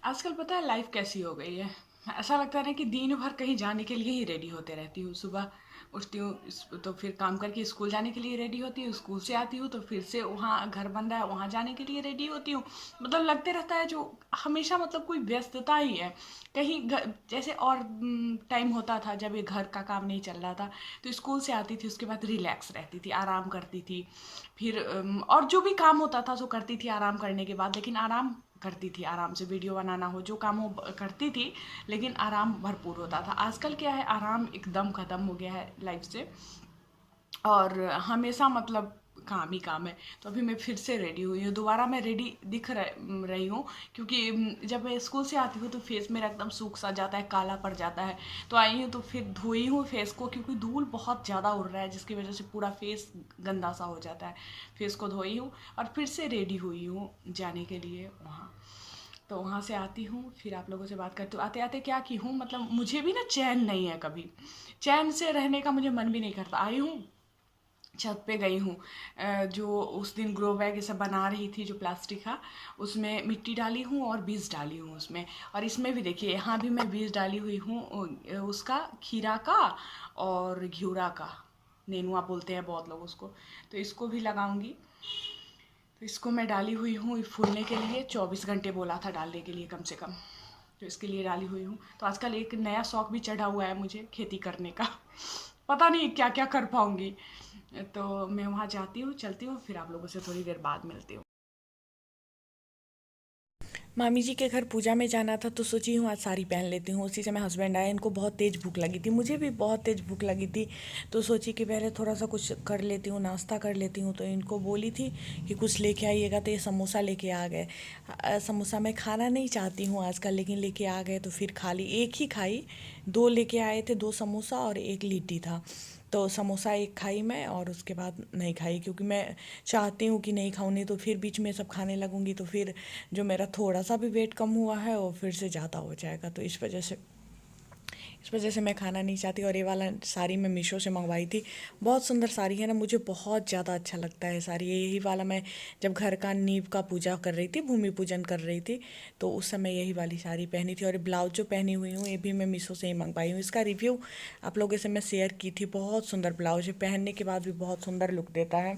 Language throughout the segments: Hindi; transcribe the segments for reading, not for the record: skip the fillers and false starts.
आजकल पता है लाइफ कैसी हो गई है। ऐसा लगता है ना कि दिन भर कहीं जाने के लिए ही रेडी होते रहती हूँ। सुबह उठती हूँ तो फिर काम करके स्कूल जाने के लिए रेडी होती हूँ, स्कूल से आती हूँ तो फिर से वहाँ घर बन रहा है वहाँ जाने के लिए रेडी होती हूँ। मतलब लगते रहता है जो हमेशा मतलब कोई व्यस्तता ही है। कहीं जैसे और टाइम होता था जब ये घर का काम नहीं चल रहा था तो स्कूल से आती थी, उसके बाद रिलैक्स रहती थी, आराम करती थी। फिर और जो भी काम होता था सो करती थी आराम करने के बाद, लेकिन आराम करती थी, आराम से वीडियो बनाना हो जो काम हो करती थी, लेकिन आराम भरपूर होता था। आजकल क्या है, आराम एकदम ख़त्म हो गया है लाइफ से, और हमेशा मतलब काम ही काम है। तो अभी मैं फिर से रेडी हुई हूँ, दोबारा मैं रेडी रही हूँ, क्योंकि जब मैं स्कूल से आती हूँ तो फेस मेरा एकदम सूख सा जाता है, काला पड़ जाता है। तो आई हूँ तो फिर धोई हूँ फेस को, क्योंकि धूल बहुत ज़्यादा उड़ रहा है जिसकी वजह से पूरा फेस गंदा सा हो जाता है। फेस को धोई हूँ और फिर से रेडी हुई हूँ जाने के लिए वहाँ। तो वहाँ से आती हूँ, फिर आप लोगों से बात करती हूँ। आते आते क्या की हूँ, मतलब मुझे भी ना चैन नहीं है, कभी चैन से रहने का मुझे मन भी नहीं करता। आई हूँ, छत पे गई हूँ, जो उस दिन ग्रो बैग ये सब बना रही थी जो प्लास्टिक का, उसमें मिट्टी डाली हूँ और बीज डाली हूँ उसमें। और इसमें भी देखिए, यहाँ भी मैं बीज डाली हुई हूँ उसका, खीरा का और घिउरा का, नेनुआ बोलते हैं बहुत लोग उसको। तो इसको भी लगाऊंगी। तो इसको मैं डाली हुई हूँ फूलने के लिए, 24 घंटे बोला था डालने के लिए कम से कम। तो इसके लिए डाली हुई हूँ। तो आजकल एक नया शौक भी चढ़ा हुआ है मुझे, खेती करने का। पता नहीं क्या क्या कर पाऊँगी। तो मैं वहाँ जाती हूँ, चलती हूँ, फिर आप लोगों से थोड़ी देर बाद मिलती हूँ। मामी जी के घर पूजा में जाना था तो सोची हूँ आज साड़ी पहन लेती हूँ। उसी समय हस्बैंड आए, इनको बहुत तेज़ भूख लगी थी, मुझे भी बहुत तेज़ भूख लगी थी। तो सोची कि पहले थोड़ा सा कुछ कर लेती हूँ, नाश्ता कर लेती हूँ। तो इनको बोली थी कि कुछ लेके आइएगा, तो ये समोसा लेके आ गए। समोसा मैं खाना नहीं चाहती हूँ आजकल, लेकिन लेके आ गए तो फिर खा ली, एक ही खाई। दो लेके आए थे, दो समोसा और एक लिट्टी था। तो समोसा एक खाई मैं और उसके बाद नहीं खाई, क्योंकि मैं चाहती हूँ कि नहीं खाऊँ, नहीं तो फिर बीच में सब खाने लगूंगी तो फिर जो मेरा थोड़ा सा भी वेट कम हुआ है वो फिर से ज़्यादा हो जाएगा। तो इस वजह से मैं खाना नहीं चाहती। और ये वाला साड़ी मैं मीशो से मंगवाई थी, बहुत सुंदर साड़ी है ना, मुझे बहुत ज़्यादा अच्छा लगता है साड़ी। यही वाला मैं जब घर का नींव का पूजा कर रही थी, भूमि पूजन कर रही थी, तो उस समय यही वाली साड़ी पहनी थी। और ब्लाउज जो पहनी हुई हूँ ये भी मैं मीशो से ही मंगवाई हूँ। इसका रिव्यू आप लोगों से मैं शेयर की थी। बहुत सुंदर ब्लाउज है, पहनने के बाद भी बहुत सुंदर लुक देता है।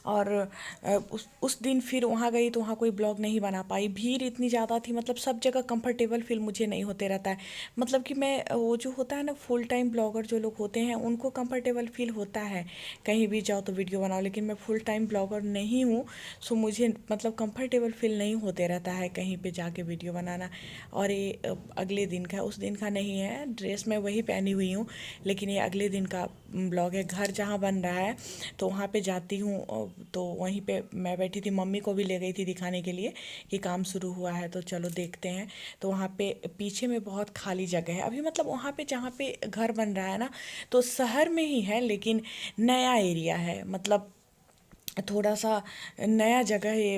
और उस दिन फिर वहाँ गई तो वहाँ कोई ब्लॉग नहीं बना पाई, भीड़ इतनी ज़्यादा थी, मतलब सब जगह कंफर्टेबल फील मुझे नहीं होते रहता है। मतलब कि मैं वो जो होता है ना, फुल टाइम ब्लॉगर जो लोग होते हैं उनको कंफर्टेबल फील होता है कहीं भी जाओ तो वीडियो बनाओ, लेकिन मैं फुल टाइम ब्लॉगर नहीं हूँ। सो मुझे मतलब कंफर्टेबल फील नहीं होते रहता है कहीं पे जाके वीडियो बनाना। और ये अगले दिन का, उस दिन का नहीं है, ड्रेस मैं वही पहनी हुई हूँ, लेकिन ये अगले दिन का ब्लॉग है। घर जहाँ बन रहा है तो वहाँ पे जाती हूँ, तो वहीं पे मैं बैठी थी, मम्मी को भी ले गई थी दिखाने के लिए कि काम शुरू हुआ है तो चलो देखते हैं। तो वहाँ पे पीछे में बहुत खाली जगह है अभी, मतलब वहाँ पे जहाँ पे घर बन रहा है ना, तो शहर में ही है लेकिन नया एरिया है, मतलब थोड़ा सा नया जगह ये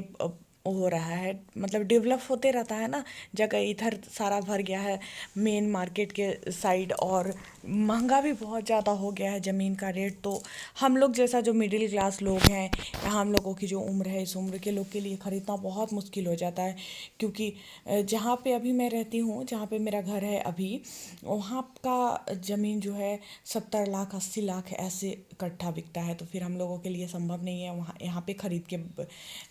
हो रहा है, मतलब डेवलप होते रहता है ना जगह। इधर सारा भर गया है मेन मार्केट के साइड, और महंगा भी बहुत ज़्यादा हो गया है ज़मीन का रेट। तो हम लोग जैसा जो मिडिल क्लास लोग हैं, या हम लोगों की जो उम्र है, इस उम्र के लोग के लिए ख़रीदना बहुत मुश्किल हो जाता है। क्योंकि जहाँ पे अभी मैं रहती हूँ, जहाँ पे मेरा घर है अभी, वहाँ का ज़मीन जो है 70 लाख 80 लाख ऐसे कट्ठा बिकता है। तो फिर हम लोगों के लिए संभव नहीं है वहाँ यहाँ पे ख़रीद के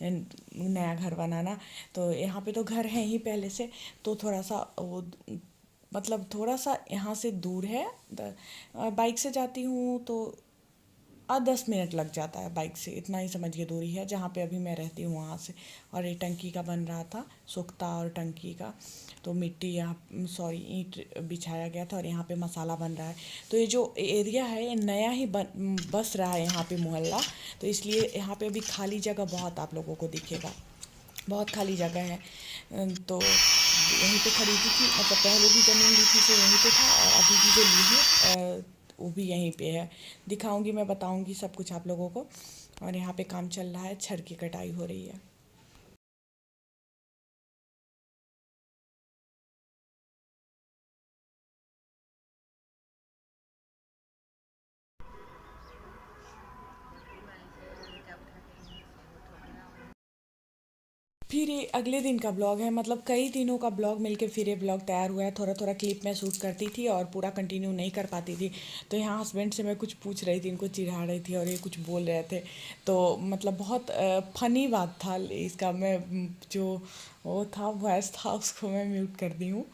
नया घर बनाना। तो यहाँ पे तो घर है ही पहले से, तो थोड़ा सा वो, मतलब थोड़ा सा यहाँ से दूर है। बाइक से जाती हूँ तो 10 मिनट लग जाता है बाइक से, इतना ही समझिए दूरी है जहाँ पे अभी मैं रहती हूँ वहाँ से। और ये टंकी का बन रहा था, सोख्ता और टंकी का, तो मिट्टी यहाँ, सॉरी ईंट बिछाया गया था और यहाँ पे मसाला बन रहा है। तो ये जो एरिया है ये नया ही बस रहा है यहाँ पे मोहल्ला, तो इसलिए यहाँ पे अभी खाली जगह बहुत आप लोगों को दिखेगा, बहुत खाली जगह है। तो यहीं पे खरीदी थी, मतलब पहले भी ज़मीन ली थी तो यहीं पे था, और अभी भी जो ली है वो भी यहीं पे है। दिखाऊंगी, मैं बताऊंगी सब कुछ आप लोगों को। और यहाँ पे काम चल रहा है, छड़ की कटाई हो रही है। फिर ये अगले दिन का ब्लॉग है, मतलब कई दिनों का ब्लॉग मिलके फिर ये ब्लॉग तैयार हुआ है। थोड़ा थोड़ा क्लिप मैं शूट करती थी और पूरा कंटिन्यू नहीं कर पाती थी। तो यहाँ हस्बैंड से मैं कुछ पूछ रही थी, इनको चिढ़ा रही थी और ये कुछ बोल रहे थे। तो मतलब बहुत फनी बात था इसका। मैं जो वो था वॉइस था उसको मैं म्यूट कर दी हूँ।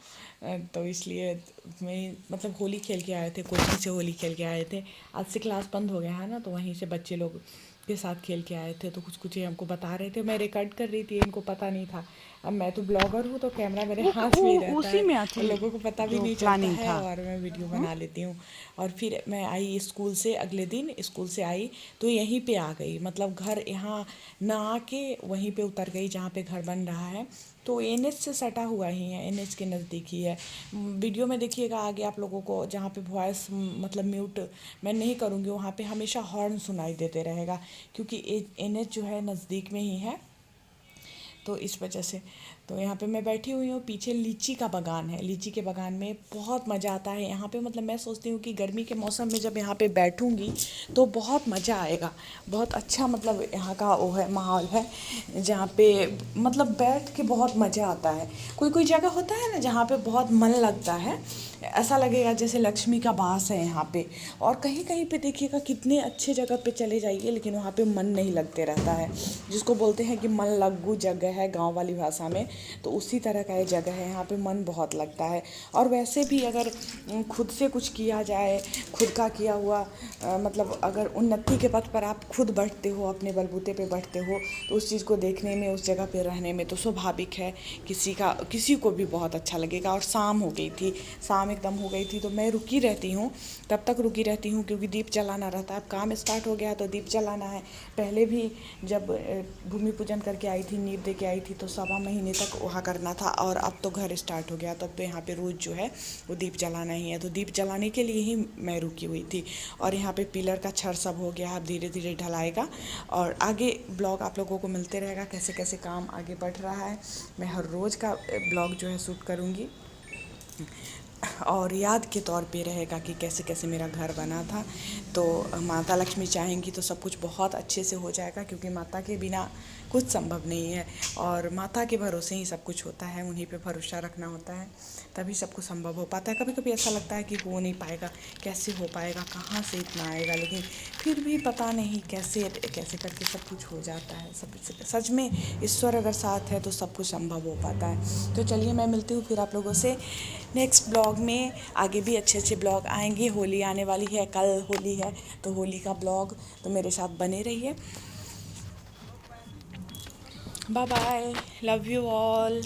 तो इसलिए मैं मतलब होली खेल के आए थे, कोचिंग से होली खेल के आए थे। आज से क्लास बंद हो गया है ना, तो वहीं से बच्चे लोग के साथ खेल के आए थे। तो कुछ कुछ ये हमको बता रहे थे, मैं रिकॉर्ड कर रही थी, इनको पता नहीं था। अब मैं तो ब्लॉगर हूँ तो कैमरा मेरे हाथ में ही रहता उसी है में और थी लोगों को पता भी जो नहीं चलता प्लानिंग है था। और मैं वीडियो बना लेती हूँ। और फिर मैं आई स्कूल से, अगले दिन स्कूल से आई तो यहीं पे आ गई, मतलब घर यहाँ ना आके वहीं पे उतर गई जहाँ पे घर बन रहा है। तो एनएच से सटा हुआ ही है, एनएच के नज़दीक ही है। वीडियो में देखिएगा आगे आप लोगों को, जहाँ पे वॉइस मतलब म्यूट मैं नहीं करूँगी वहाँ पे हमेशा हॉर्न सुनाई देते रहेगा, क्योंकि एनएच जो है नज़दीक में ही है। तो इस वजह से तो यहाँ पे मैं बैठी हुई हूँ। पीछे लीची का बागान है, लीची के बागान में बहुत मज़ा आता है यहाँ पे। मतलब मैं सोचती हूँ कि गर्मी के मौसम में जब यहाँ पे बैठूँगी तो बहुत मज़ा आएगा। बहुत अच्छा मतलब यहाँ का वो है, माहौल है जहाँ पे मतलब बैठ के बहुत मज़ा आता है। कोई कोई जगह होता है ना जहाँ पे बहुत मन लगता है, ऐसा लगेगा जैसे लक्ष्मी का वास है यहाँ पे। और कहीं कहीं पे देखिएगा कितने अच्छे जगह पे चले जाइए लेकिन वहाँ पे मन नहीं लगते रहता है, जिसको बोलते हैं कि मन लगू जगह है गांव वाली भाषा में। तो उसी तरह का ये जगह है, यहाँ पे मन बहुत लगता है। और वैसे भी अगर खुद से कुछ किया जाए, खुद का किया हुआ मतलब अगर उन्नति के पथ पर आप खुद बढ़ते हो, अपने बलबूते पे बढ़ते हो, तो उस चीज़ को देखने में, उस जगह पे रहने में तो स्वाभाविक है किसी को भी बहुत अच्छा लगेगा। और शाम हो गई थी, शाम एकदम हो गई थी, तो मैं रुकी रहती हूँ, तब तक रुकी रहती हूँ क्योंकि दीप जलाना रहता है। अब काम स्टार्ट हो गया तो दीप जलाना है। पहले भी जब भूमि पूजन करके आई थी, नींव दे के आई थी, तो 1.25 महीने तक वहाँ करना था। और अब तो घर स्टार्ट हो गया, तो अब तो यहाँ पे रोज़ जो है वो दीप जलाना ही है। तो दीप जलाने के लिए ही मैं रुकी हुई थी। और यहाँ पे पिलर का छड़ सब हो गया, अब धीरे धीरे ढलाएगा और आगे ब्लॉग आप लोगों को मिलते रहेगा कैसे कैसे काम आगे बढ़ रहा है। मैं हर रोज़ का ब्लॉग जो है शूट करूँगी और याद के तौर पे रहेगा कि कैसे कैसे मेरा घर बना था। तो माता लक्ष्मी चाहेंगी तो सब कुछ बहुत अच्छे से हो जाएगा, क्योंकि माता के बिना कुछ संभव नहीं है और माता के भरोसे ही सब कुछ होता है। उन्हीं पे भरोसा रखना होता है, तभी सब कुछ संभव हो पाता है। कभी कभी ऐसा लगता है कि हो नहीं पाएगा, कैसे हो पाएगा, कहाँ से इतना आएगा, लेकिन फिर भी पता नहीं कैसे कैसे करके सब कुछ हो जाता है। सब सच में ईश्वर अगर साथ है तो सब कुछ संभव हो पाता है। तो चलिए मैं मिलती हूँ फिर आप लोगों से नेक्स्ट ब्लॉग में। आगे भी अच्छे अच्छे ब्लॉग आएंगे, होली आने वाली है, कल होली है तो होली का ब्लॉग तो मेरे साथ बने रहिए। Bye bye, love you all.